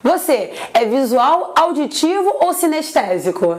Você é visual, auditivo ou sinestésico?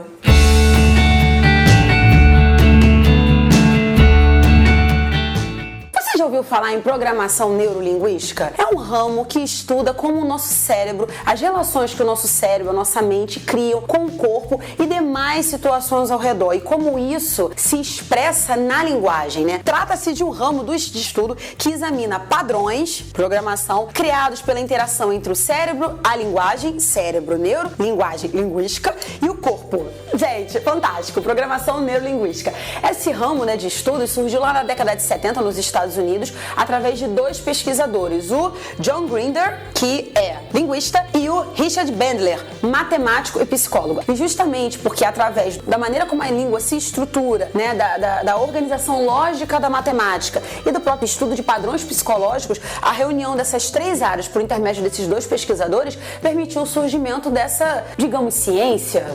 Já ouviu falar em programação neurolinguística? É um ramo que estuda como o nosso cérebro, as relações que o nosso cérebro, a nossa mente criam com o corpo e demais situações ao redor e como isso se expressa na linguagem, né? Trata-se de um ramo de estudo que examina padrões, programação, criados pela interação entre o cérebro, a linguagem, cérebro, neuro, linguagem linguística e o corpo. Gente, fantástico, programação neurolinguística. Esse ramo, de estudos surgiu lá na década de 70 nos Estados Unidos através de dois pesquisadores, o John Grinder, que é linguista, e o Richard Bandler, matemático e psicólogo. E justamente porque através da maneira como a língua se estrutura, da organização lógica da matemática e do próprio estudo de padrões psicológicos, a reunião dessas três áreas por intermédio desses dois pesquisadores permitiu o surgimento dessa, digamos, ciência,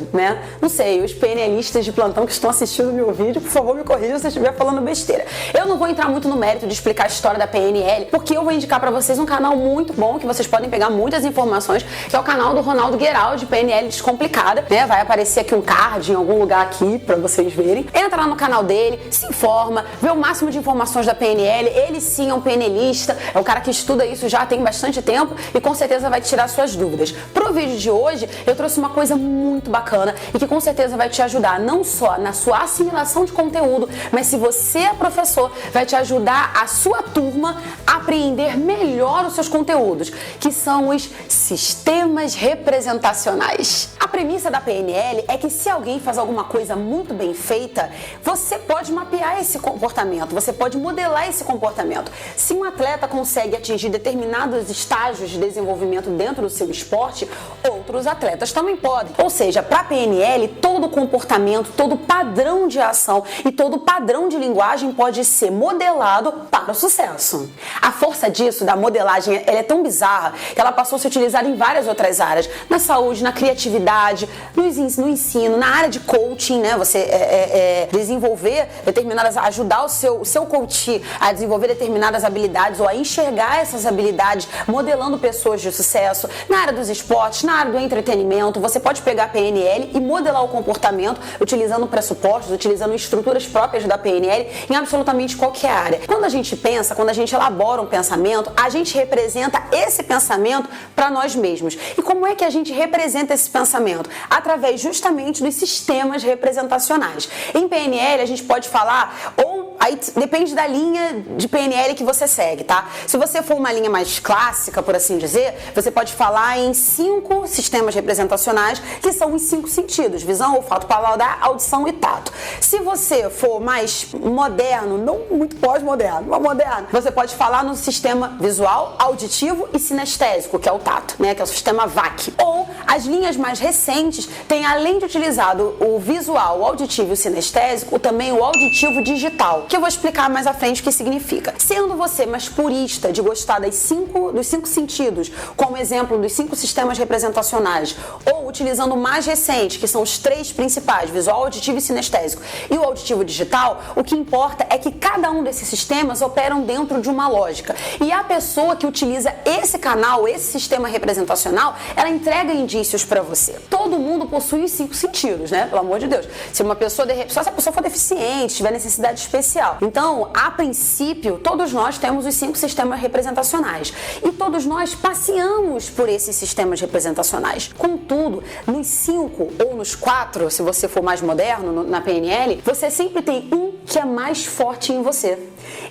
Não sei, os PNListas de plantão que estão assistindo o meu vídeo, por favor, me corrijam se eu estiver falando besteira. Eu não vou entrar muito no mérito de explicar a história da PNL, porque eu vou indicar pra vocês um canal muito bom, que vocês podem pegar muitas informações, que é o canal do Ronaldo Gueraldi, PNL Descomplicada, Vai aparecer aqui um card em algum lugar aqui pra vocês verem. Entra lá no canal dele, se informa, vê o máximo de informações da PNL. Ele sim é um PNLista, é um cara que estuda isso já tem bastante tempo e com certeza vai tirar suas dúvidas. Pro vídeo de hoje, eu trouxe uma coisa muito bacana e que com certeza vai te ajudar não só na sua assimilação de conteúdo, mas se você é professor, vai te ajudar a sua turma a apreender melhor os seus conteúdos, que são os sistemas representacionais. A premissa da PNL é que se alguém faz alguma coisa muito bem feita, você pode mapear esse comportamento, você pode modelar esse comportamento. Se um atleta consegue atingir determinados estágios de desenvolvimento dentro do seu esporte, outros atletas também podem. Ou seja, para a PNL, todo comportamento, todo padrão de ação e todo padrão de linguagem pode ser modelado para o sucesso. A força disso, da modelagem, ela é tão bizarra que ela passou a ser utilizada em várias outras áreas, na saúde, na criatividade, no ensino, na área de coaching, Você desenvolver determinadas, ajudar o seu coach a desenvolver determinadas habilidades ou a enxergar essas habilidades, modelando pessoas de sucesso, na área dos esportes, na área do entretenimento. Você pode pegar a PNL e modelar o comportamento utilizando pressupostos, utilizando estruturas próprias da PNL em absolutamente qualquer área. Quando a gente pensa, quando a gente elabora um pensamento, a gente representa esse pensamento para nós mesmos. E como é que a gente representa esse pensamento? Através justamente dos sistemas representacionais. Em PNL a gente pode falar, ou aí depende da linha de PNL que você segue, tá? Se você for uma linha mais clássica, por assim dizer, você pode falar em 5 sistemas representacionais, que são os 5 sentidos: visão, olfato, paladar, audição e tato. Se você for mais moderno, não muito pós-moderno, mas moderno, você pode falar no sistema visual, auditivo e sinestésico, que é o tato, que é o sistema VAC. Ou as linhas mais recentes têm, além de utilizar o visual, o auditivo e o sinestésico, também o auditivo digital, que eu vou explicar mais à frente o que significa. Sendo você mais purista de gostar dos 5 sentidos, como exemplo dos 5 sistemas representacionais, ou utilizando o mais recente, que são os 3 principais, visual, auditivo e sinestésico, e o auditivo digital, o que importa é que cada um desses sistemas operam dentro de uma lógica. E a pessoa que utiliza esse canal, esse sistema representacional, ela entrega indícios para você. Todo mundo possui os 5 sentidos, Pelo amor de Deus. Se uma pessoa, só se a pessoa for deficiente, tiver necessidade especial. Então, a princípio, todos nós temos os 5 sistemas representacionais. E todos nós passeamos por esses sistemas representacionais. Contudo, nos 5 ou nos 4, se você for mais moderno na PNL, você sempre tem um que é mais forte em você.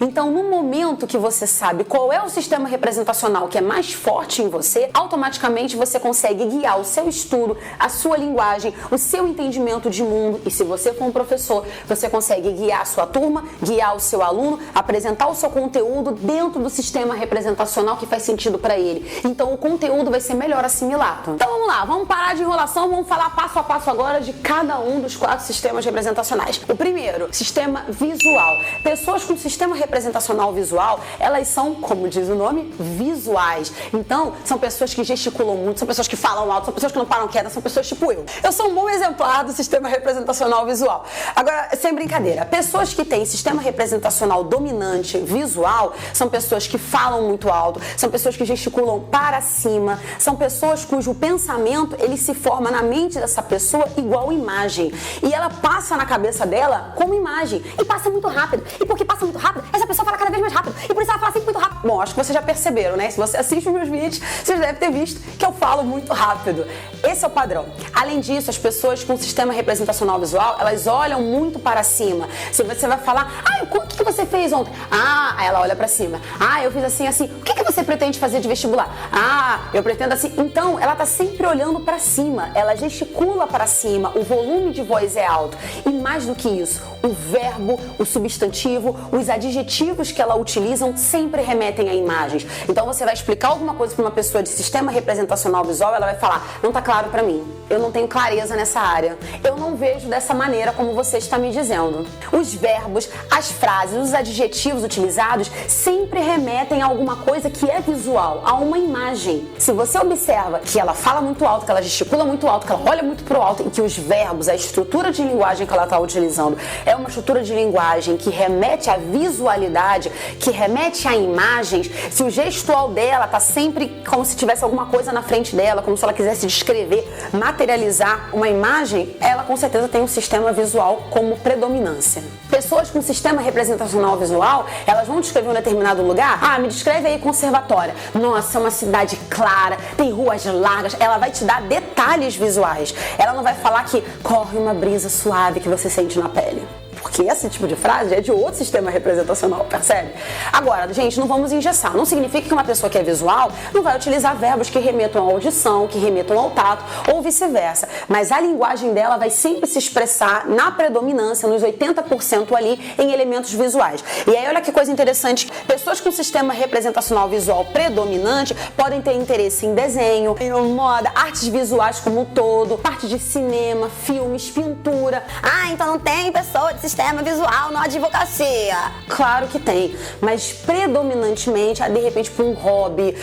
Então, no momento que você sabe qual é o sistema representacional que é mais forte em você, automaticamente você consegue guiar o seu estudo, a sua linguagem, o seu entendimento de mundo. E se você for um professor, você consegue guiar a sua turma, guiar o seu aluno, apresentar o seu conteúdo dentro do sistema representacional que faz sentido para ele. Então, o conteúdo vai ser melhor assimilado. Então, vamos lá, vamos parar de enrolação, vamos falar passo a passo agora de cada um dos 4 sistemas representacionais. O primeiro, sistema visual. Pessoas com sistema sistema representacional visual, elas são, como diz o nome, visuais. Então, são pessoas que gesticulam muito, são pessoas que falam alto, são pessoas que não param quietas, são pessoas tipo eu. Eu sou um bom exemplar do sistema representacional visual. Agora, sem brincadeira, pessoas que têm sistema representacional dominante visual são pessoas que falam muito alto, são pessoas que gesticulam para cima, são pessoas cujo pensamento ele se forma na mente dessa pessoa igual imagem. E ela passa na cabeça dela como imagem. E passa muito rápido. E porque passa muito rápido, essa pessoa fala cada vez mais rápido. E por isso ela fala sempre muito rápido. Bom, acho que vocês já perceberam, né? Se você assiste os meus vídeos, vocês devem ter visto que eu falo muito rápido. Esse é o padrão. Além disso, as pessoas com sistema representacional visual, elas olham muito para cima. Se você vai falar, o que você fez ontem? Aí ela olha para cima. Eu fiz assim, assim. O que você pretende fazer de vestibular? Eu pretendo assim. Então, ela tá sempre olhando para cima. Ela gesticula para cima. O volume de voz é alto. E mais do que isso, o verbo, o substantivo, os adjetivos que ela utilizam sempre remetem a imagens. Então, você vai explicar alguma coisa para uma pessoa de sistema representacional visual, ela vai falar, não tá claro para mim. Eu não tenho clareza nessa área. Eu não vejo dessa maneira como você está me dizendo. Os verbos, as frases, os adjetivos utilizados sempre remetem a alguma coisa que é visual, a uma imagem. Se você observa que ela fala muito alto, que ela gesticula muito alto, que ela olha muito pro alto e que os verbos, a estrutura de linguagem que ela está utilizando é uma estrutura de linguagem que remete à visualidade, que remete a imagens, se o gestual dela tá sempre como se tivesse alguma coisa na frente dela, como se ela quisesse descrever, materializar uma imagem, ela com certeza tem um sistema visual como predominância. Pessoas com sistema representacional visual, elas vão descrever um determinado lugar, me descreve aí conservatória. Nossa, é uma cidade clara, tem ruas largas, ela vai te dar detalhes visuais. Ela não vai falar que corre uma brisa suave que você sente na pele. Porque esse tipo de frase é de outro sistema representacional, percebe? Agora, gente, não vamos engessar. Não significa que uma pessoa que é visual não vai utilizar verbos que remetam à audição, que remetam ao tato, ou vice-versa. Mas a linguagem dela vai sempre se expressar na predominância, nos 80% ali, em elementos visuais. E aí, olha que coisa interessante. Pessoas com sistema representacional visual predominante podem ter interesse em desenho, em moda, artes visuais como um todo, parte de cinema, filmes, pintura. Então não tem pessoa de sistema visual na advocacia. Claro que tem, mas predominantemente, de repente, por um hobby,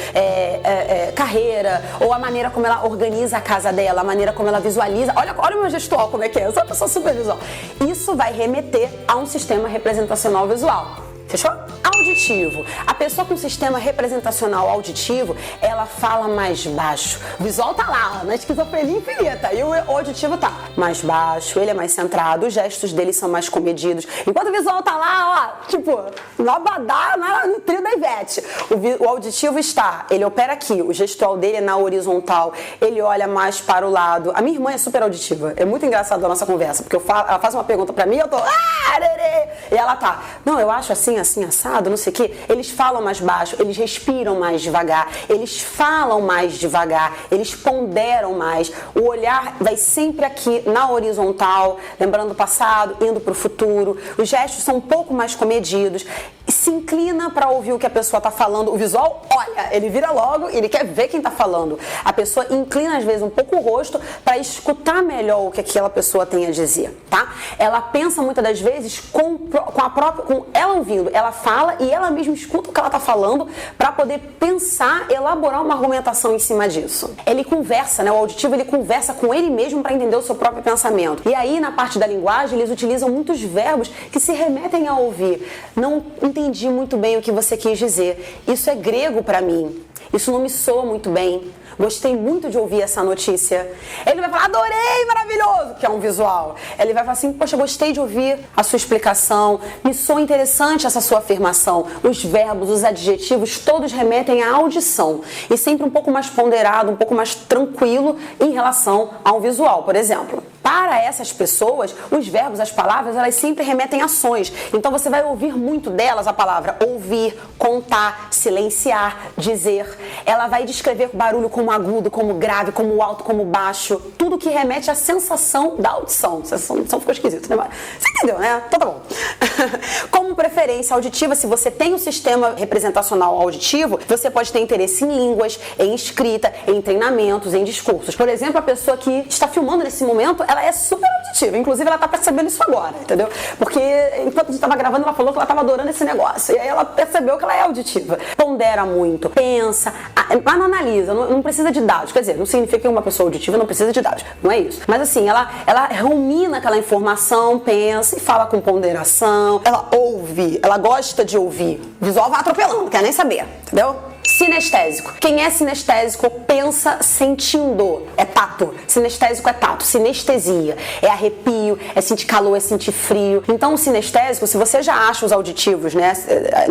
carreira, ou a maneira como ela organiza a casa dela, a maneira como ela visualiza. Olha o meu gestual, como é que é? Eu sou uma pessoa super visual. Isso vai remeter a um sistema representacional visual. Fechou? Auditivo. A pessoa com sistema representacional auditivo, ela fala mais baixo. O visual tá lá, na esquizofrenia infinita. E o auditivo tá mais baixo, ele é mais centrado, os gestos dele são mais comedidos. Enquanto o visual tá lá, no abadá, no trio da Ivete. O auditivo está, ele opera aqui, o gestual dele é na horizontal, ele olha mais para o lado. A minha irmã é super auditiva. É muito engraçado a nossa conversa, porque ela faz uma pergunta pra mim, eu tô, e ela tá, não, eu acho assim, assado, não sei o que, eles falam mais baixo, eles respiram mais devagar, eles falam mais devagar, eles ponderam mais, o olhar vai sempre aqui na horizontal, lembrando o passado, indo para o futuro, os gestos são um pouco mais comedidos, se inclina para ouvir o que a pessoa está falando, o visual, olha, ele vira logo, ele quer ver quem está falando, a pessoa inclina às vezes um pouco o rosto para escutar melhor o que aquela pessoa tem a dizer, tá? Ela pensa muitas das vezes com ela ouvindo, ela fala e ela mesma escuta o que ela está falando para poder pensar, elaborar uma argumentação em cima disso. Ele conversa, né? O auditivo ele conversa com ele mesmo para entender o seu próprio pensamento. E aí na parte da linguagem eles utilizam muitos verbos que se remetem a ouvir. Não entendi muito bem o que você quis dizer. Isso é grego para mim. Isso não me soa muito bem. Gostei muito de ouvir essa notícia. Ele vai falar, adorei, maravilhoso, que é um visual. Ele vai falar assim, poxa, gostei de ouvir a sua explicação, me soa interessante essa sua afirmação. Os verbos, os adjetivos, todos remetem à audição. E sempre um pouco mais ponderado, um pouco mais tranquilo em relação ao visual, por exemplo. Para essas pessoas, os verbos, as palavras, elas sempre remetem a ações. Então você vai ouvir muito delas a palavra ouvir, contar, silenciar, dizer. Ela vai descrever barulho como agudo, como grave, como alto, como baixo. Tudo que remete à sensação da audição. A sensação ficou esquisito, né? Você entendeu, né? Então tá bom. Como preferência auditiva, se você tem um sistema representacional auditivo, você pode ter interesse em línguas, em escrita, em treinamentos, em discursos. Por exemplo, a pessoa que está filmando nesse momento, ela é super auditiva, inclusive ela tá percebendo isso agora, entendeu? Porque enquanto a gente tava gravando, ela falou que ela tava adorando esse negócio, e aí ela percebeu que ela é auditiva. Pondera muito, pensa, mas não analisa, não precisa de dados, quer dizer, não significa que uma pessoa auditiva não precisa de dados, não é isso. Mas assim, ela rumina aquela informação, pensa e fala com ponderação, ela ouve, ela gosta de ouvir. O visual vai atropelando, não quer nem saber, entendeu? Sinestésico. Quem é sinestésico pensa sentindo. É tato. Sinestésico é tato. Sinestesia. É arrepio, é sentir calor, é sentir frio. Então o sinestésico, se você já acha os auditivos, né?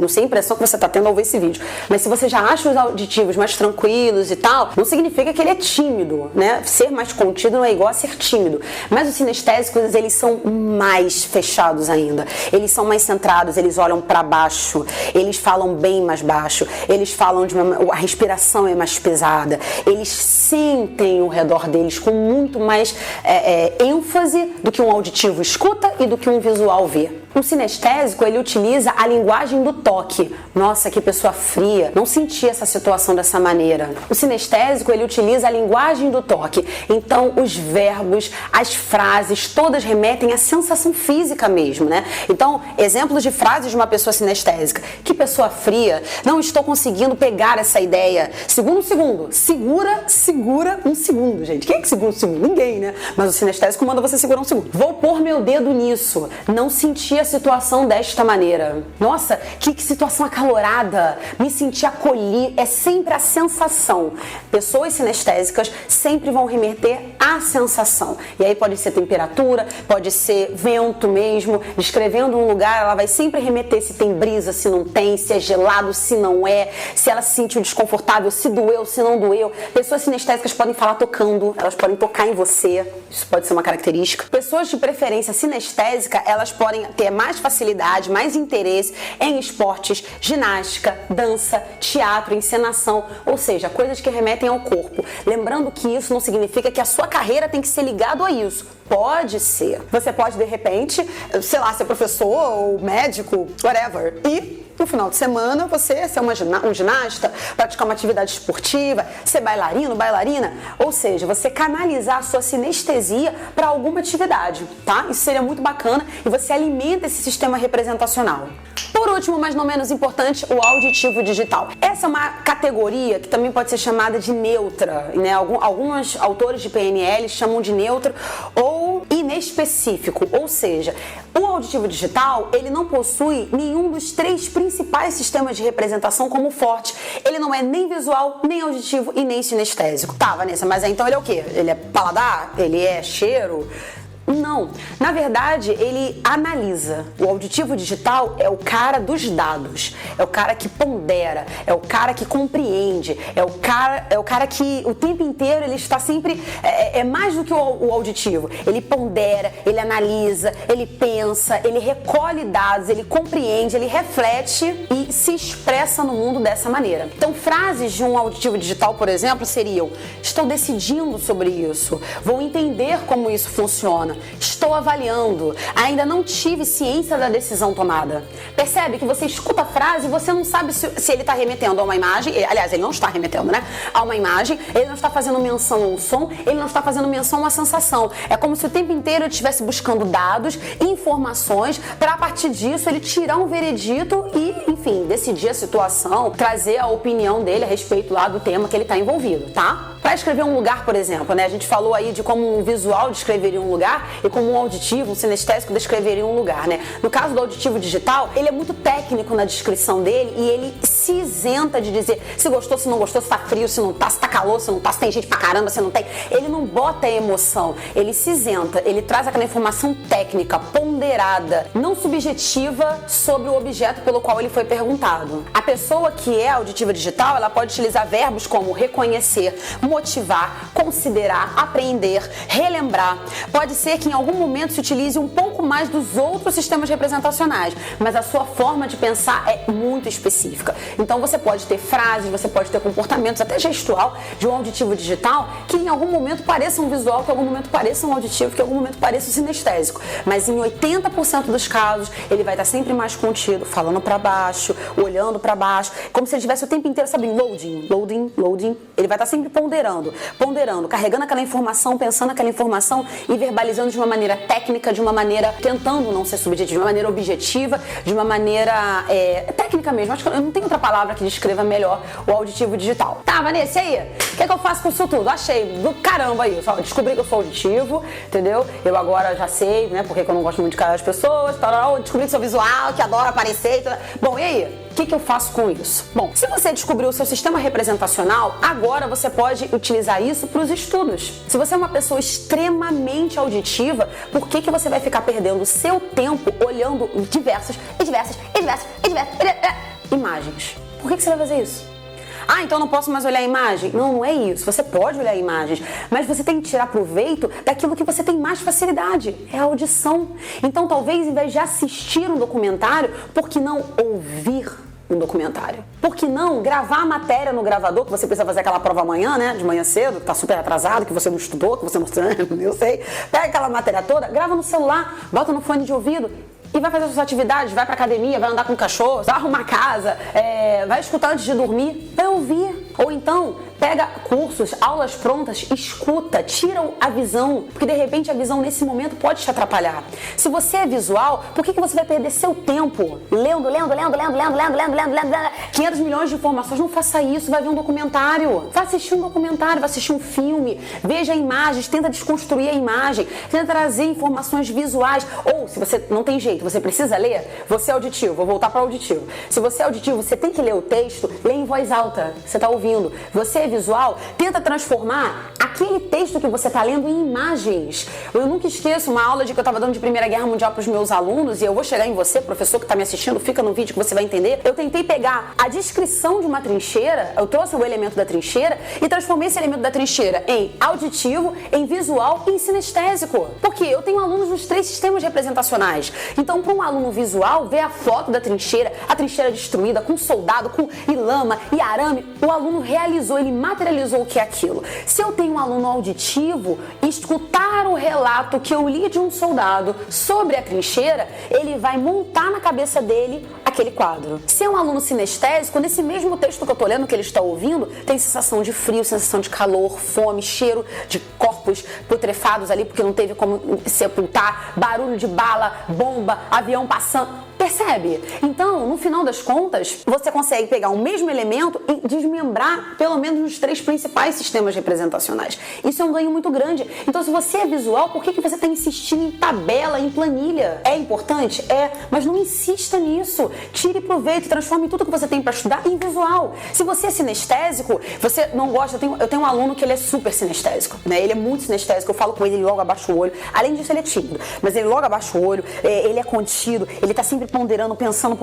Não sei a impressão que você tá tendo ao ver esse vídeo, mas se você já acha os auditivos mais tranquilos e tal, não significa que ele é tímido, né? Ser mais contido não é igual a ser tímido. Mas os sinestésicos, eles são mais fechados ainda. Eles são mais centrados, eles olham para baixo, eles falam bem mais baixo, eles falam a respiração é mais pesada, eles sentem ao redor deles com muito mais ênfase do que um auditivo escuta e do que um visual vê. Um sinestésico, ele utiliza a linguagem do toque. Nossa, que pessoa fria, não senti essa situação dessa maneira. O sinestésico, ele utiliza a linguagem do toque. Então, os verbos, as frases, todas remetem à sensação física mesmo, né? Então, exemplos de frases de uma pessoa sinestésica. Que pessoa fria, não estou conseguindo pegar essa ideia. Segura um segundo. Segura um segundo, gente. Quem é que segura um segundo? Ninguém, né? Mas o sinestésico manda você segurar um segundo. Vou pôr meu dedo nisso. Não senti a situação desta maneira. Nossa, que situação acalorada. Me senti acolher. É sempre a sensação. Pessoas sinestésicas sempre vão remeter à sensação. E aí pode ser temperatura, pode ser vento mesmo. Descrevendo um lugar, ela vai sempre remeter se tem brisa, se não tem, se é gelado, se não é, se ela se sentiu desconfortável, se doeu, se não doeu. Pessoas sinestésicas podem falar tocando, elas podem tocar em você. Isso pode ser uma característica. Pessoas de preferência sinestésica, elas podem ter mais facilidade, mais interesse em esportes, ginástica, dança, teatro, encenação, ou seja, coisas que remetem ao corpo. Lembrando que isso não significa que a sua carreira tem que ser ligado a isso. Pode ser. Você pode, de repente, sei lá, ser professor ou médico, whatever, e no final de semana você ser um ginasta, praticar uma atividade esportiva, ser bailarino, bailarina, ou seja, você canalizar a sua sinestesia para alguma atividade, tá? Isso seria muito bacana e você alimenta esse sistema representacional. Por último, mas não menos importante, o auditivo digital. Essa é uma categoria que também pode ser chamada de neutra, né? Alguns autores de PNL chamam de neutro ou inespecífico, ou seja, o auditivo digital, ele não possui nenhum dos três principais sistemas de representação como forte. Ele não é nem visual, nem auditivo e nem sinestésico. Tá, Vanessa, mas então ele é o quê? Ele é paladar? Ele é cheiro? Não, na verdade ele analisa. O auditivo digital é o cara dos dados, é o cara que pondera, é o cara que compreende, é o cara que o tempo inteiro ele está sempre, é mais do que o auditivo. Ele pondera, ele analisa, ele pensa, ele recolhe dados, ele compreende, ele reflete e se expressa no mundo dessa maneira. Então frases de um auditivo digital, por exemplo, seriam: estou decidindo sobre isso, vou entender como isso funciona, estou avaliando, ainda não tive ciência da decisão tomada. Percebe que você escuta a frase e você não sabe se ele está remetendo a uma imagem, aliás, ele não está remetendo, né? A uma imagem, ele não está fazendo menção a um som, ele não está fazendo menção a uma sensação. É como se o tempo inteiro ele estivesse buscando dados, informações, para a partir disso ele tirar um veredito e, enfim, decidir a situação, trazer a opinião dele a respeito lá do tema que ele está envolvido, tá? Para escrever um lugar, por exemplo, né? A gente falou aí de como um visual descreveria um lugar e como um auditivo, um sinestésico descreveria um lugar, né? No caso do auditivo digital, ele é muito técnico na descrição dele e ele se isenta de dizer se gostou, se não gostou, se tá frio, se não tá, se tá calor, se não tá, se tem gente pra caramba, se não tem. Ele não bota emoção, ele se isenta, ele traz aquela informação técnica, ponderada, não subjetiva sobre o objeto pelo qual ele foi perguntado. A pessoa que é auditiva digital, ela pode utilizar verbos como reconhecer, motivar, considerar, aprender, relembrar. Pode ser que em algum momento se utilize um pouco mais dos outros sistemas representacionais, mas a sua forma de pensar é muito específica. Então você pode ter frases, você pode ter comportamentos, até gestual, de um auditivo digital, que em algum momento pareça um visual, que em algum momento pareça um auditivo, que em algum momento pareça um sinestésico. Mas em 80% dos casos, ele vai estar sempre mais contido, falando para baixo, olhando para baixo, como se ele estivesse o tempo inteiro, sabe, loading. Ele vai estar sempre ponderando. ponderando, carregando aquela informação, pensando aquela informação e verbalizando de uma maneira técnica, de uma maneira tentando não ser subjetiva, de uma maneira objetiva, de uma maneira técnica mesmo. Acho que eu não tenho outra palavra que descreva melhor o auditivo digital. Tá, Vanessa, e aí? O que é que eu faço com isso tudo? Achei do caramba isso. Descobri que eu sou auditivo, entendeu? Eu agora já sei, né, porque eu não gosto muito de calar as pessoas, descobri que sou visual, que adoro aparecer. Bom, e aí? O que eu faço com isso? Bom, se você descobriu o seu sistema representacional, agora você pode utilizar isso para os estudos. Se você é uma pessoa extremamente auditiva, por que você vai ficar perdendo o seu tempo olhando diversas imagens? Por que você vai fazer isso? Ah, então eu não posso mais olhar a imagem? Não, não é isso. Você pode olhar imagens, mas você tem que tirar proveito daquilo que você tem mais facilidade, é a audição. Então, talvez, em vez de assistir um documentário, por que não ouvir um documentário? Por que não gravar a matéria no gravador, que você precisa fazer aquela prova amanhã, né? De manhã cedo, que tá super atrasado, que você não estudou, que você não... eu sei. Pega aquela matéria toda, grava no celular, bota no fone de ouvido e vai fazer suas atividades, vai pra academia, vai andar com o cachorro, vai arrumar casa, vai escutar antes de dormir, vai ouvir. Ou então, pega cursos, aulas prontas, escuta, tira a visão, porque de repente a visão nesse momento pode te atrapalhar. Se você é visual, por que você vai perder seu tempo lendo 500 milhões de informações? Não faça isso, vai ver um documentário, vai assistir um documentário, vai assistir um filme, veja imagens, tenta desconstruir a imagem, tenta trazer informações visuais. Ou, se você não tem jeito, você precisa ler, você é auditivo, vou voltar para o auditivo. Se você é auditivo, você tem que ler o texto, lê em voz alta, você está ouvindo. Você é visual, tenta transformar aquele texto que você está lendo em imagens. Eu nunca esqueço uma aula que eu estava dando de Primeira Guerra Mundial para os meus alunos, e eu vou chegar em você, professor que está me assistindo, fica no vídeo que você vai entender. Eu tentei pegar a descrição de uma trincheira, eu trouxe o elemento da trincheira e transformei esse elemento da trincheira em auditivo, em visual e em sinestésico. Porque eu tenho alunos nos 3 sistemas representacionais. Então, para um aluno visual, ver a foto da trincheira, a trincheira destruída, com soldado, com lama e arame, o aluno realizou, ele materializou o que é aquilo. Se eu tenho um aluno auditivo, escutar o relato que eu li de um soldado sobre a trincheira, ele vai montar na cabeça dele aquele quadro. Se é um aluno sinestésico, nesse mesmo texto que eu tô lendo, que ele está ouvindo, tem sensação de frio, sensação de calor, fome, cheiro de corpos putrefados ali, porque não teve como sepultar, barulho de bala, bomba, avião passando. Percebe? Então, no final das contas, você consegue pegar o mesmo elemento e desmembrar pelo menos nos 3 principais sistemas representacionais. Isso é um ganho muito grande. Então, se você é visual, por que você está insistindo em tabela, em planilha? É importante? É, mas não insista nisso. Tire proveito, transforme tudo que você tem para estudar em visual. Se você é sinestésico, você não gosta... Eu tenho um aluno que ele é super sinestésico, né? Ele é muito sinestésico, eu falo com ele, ele logo abaixa o olho. Além disso, ele é tímido, mas ele logo abaixa o olho, ele é contido, ele tá sempre ponderando, pensando.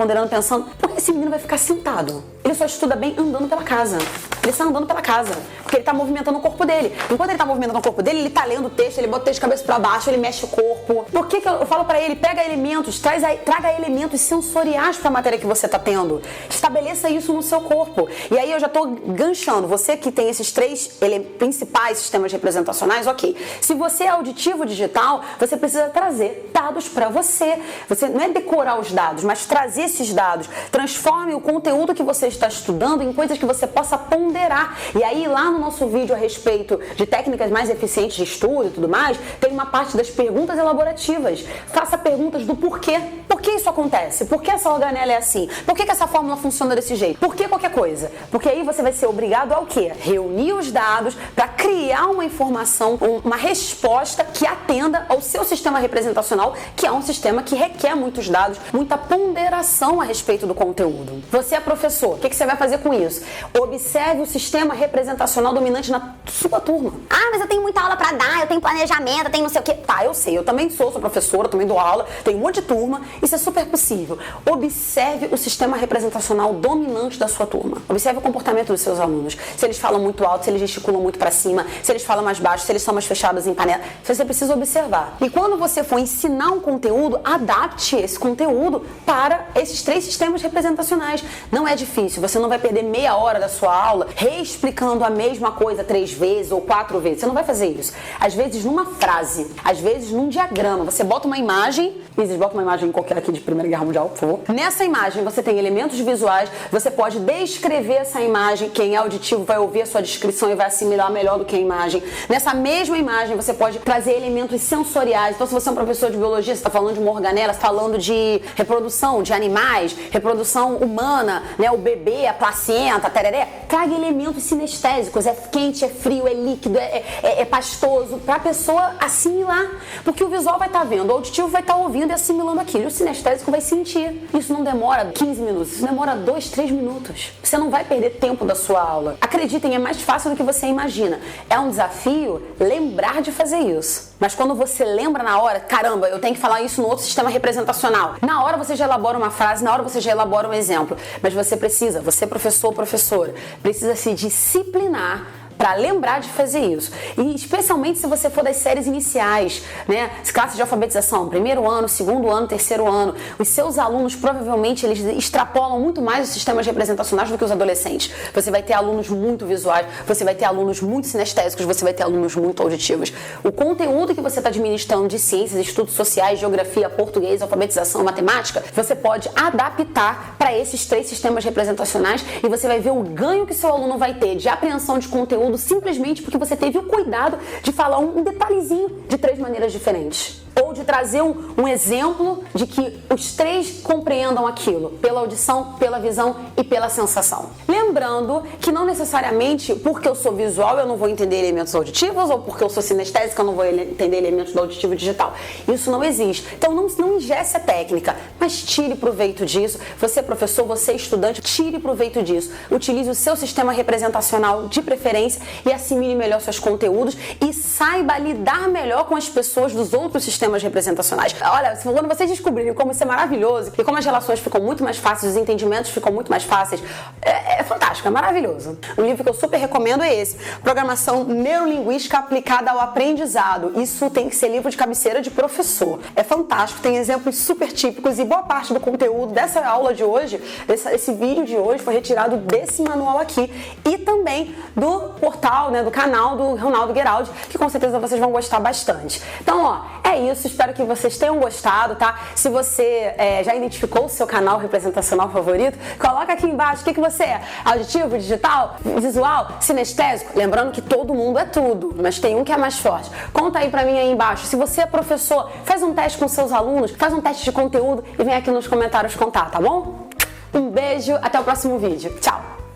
Porque esse menino vai ficar sentado. Ele só estuda bem andando pela casa. Ele está andando pela casa, porque ele está movimentando o corpo dele. Enquanto ele está movimentando o corpo dele, ele está lendo o texto, ele bota o texto de cabeça para baixo, ele mexe o corpo. Por que eu falo para ele, pega elementos, traga elementos sensoriais para a matéria que você está tendo. Estabeleça isso no seu corpo. E aí eu já estou ganchando. Você que tem esses 3 principais sistemas representacionais, ok. Se você é auditivo digital, você precisa trazer dados para você. Você não é decorar os dados, mas trazer esses dados. Transforme o conteúdo que você está estudando em coisas que você possa ponderar. E aí, lá no nosso vídeo a respeito de técnicas mais eficientes de estudo e tudo mais, tem uma parte das perguntas elaborativas. Faça perguntas do porquê. Por que isso acontece? Por que essa organela é assim? Por que essa fórmula funciona desse jeito? Por que qualquer coisa? Porque aí você vai ser obrigado ao quê? Reunir os dados para criar uma informação, uma resposta que atenda ao seu sistema representacional, que é um sistema que requer muitos dados, muita ponderação a respeito do conteúdo. Você é professor, o que você vai fazer com isso? Observe o sistema representacional dominante na sua turma. Ah, mas eu tenho muita aula pra dar, eu tenho planejamento, eu tenho não sei o quê. Tá, eu sei, eu também sou professora, também dou aula, tenho um monte de turma, isso é super possível. Observe o sistema representacional dominante da sua turma. Observe o comportamento dos seus alunos. Se eles falam muito alto, se eles gesticulam muito pra cima, se eles falam mais baixo, se eles são mais fechados em panela. Você precisa observar. E quando você for ensinar um conteúdo, adapte esse conteúdo para esses 3 sistemas representacionais. Não é difícil, você não vai perder meia hora da sua aula reexplicando a mesma coisa 3 vezes ou 4 vezes. Você não vai fazer isso. Às vezes vezes numa frase, às vezes num diagrama. Você bota uma imagem, bota uma imagem qualquer aqui de Primeira Guerra Mundial, por favor. Nessa imagem você tem elementos visuais, você pode descrever essa imagem, quem é auditivo vai ouvir a sua descrição e vai assimilar melhor do que a imagem. Nessa mesma imagem você pode trazer elementos sensoriais. Então, se você é um professor de biologia, você está falando de uma organela, você está falando de reprodução de animais, reprodução humana, né, o bebê, a placenta, tereré, traga elementos sinestésicos, é quente, é frio, é líquido, é pastoso, para a pessoa assimilar, porque o visual vai estar vendo, o auditivo vai estar ouvindo e assimilando aquilo, e o sinestésico vai sentir. Isso não demora 15 minutos, isso demora 2, 3 minutos. Você não vai perder tempo da sua aula. Acreditem, é mais fácil do que você imagina. É um desafio lembrar de fazer isso. Mas quando você lembra na hora, caramba, eu tenho que falar isso no outro sistema representacional. Na hora você já elabora uma frase, na hora você já elabora um exemplo. Mas você precisa, você professor ou professora, precisa se disciplinar para lembrar de fazer isso. E especialmente se você for das séries iniciais, né? Classes de alfabetização, primeiro ano, segundo ano, terceiro ano. Os seus alunos, provavelmente, eles extrapolam muito mais os sistemas representacionais do que os adolescentes. Você vai ter alunos muito visuais, você vai ter alunos muito sinestésicos, você vai ter alunos muito auditivos. O conteúdo que você está administrando de ciências, estudos sociais, geografia, português, alfabetização, matemática, você pode adaptar para esses 3 sistemas representacionais e você vai ver o ganho que seu aluno vai ter de apreensão de conteúdo simplesmente porque você teve o cuidado de falar um detalhezinho de 3 maneiras diferentes. Ou de trazer um exemplo de que os 3 compreendam aquilo, pela audição, pela visão e pela sensação. Lembrando que não necessariamente porque eu sou visual eu não vou entender elementos auditivos, ou porque eu sou sinestésica eu não vou entender elementos do auditivo digital. Isso não existe. Então não engesse a técnica, mas tire proveito disso. Você professor, você estudante, tire proveito disso. Utilize o seu sistema representacional de preferência e assimile melhor seus conteúdos e saiba lidar melhor com as pessoas dos outros sistemas representacionais. Olha, quando vocês descobrirem como isso é maravilhoso e como as relações ficam muito mais fáceis, os entendimentos ficam muito mais fáceis, é fantástico, é maravilhoso. Um livro que eu super recomendo é esse, Programação Neurolinguística Aplicada ao Aprendizado. Isso tem que ser livro de cabeceira de professor. É fantástico, tem exemplos super típicos e boa parte do conteúdo dessa aula de hoje, esse vídeo de hoje foi retirado desse manual aqui e também do portal, né, do canal do Ronaldo Geraldi, que com certeza vocês vão gostar bastante. Então, ó, é isso, espero que vocês tenham gostado, tá? Se você já identificou o seu canal representacional favorito, coloca aqui embaixo o que você é, auditivo, digital, visual, sinestésico, lembrando que todo mundo é tudo, mas tem um que é mais forte. Conta aí pra mim aí embaixo, se você é professor, faz um teste com seus alunos, faz um teste de conteúdo e vem aqui nos comentários contar, tá bom? Um beijo, até o próximo vídeo, tchau!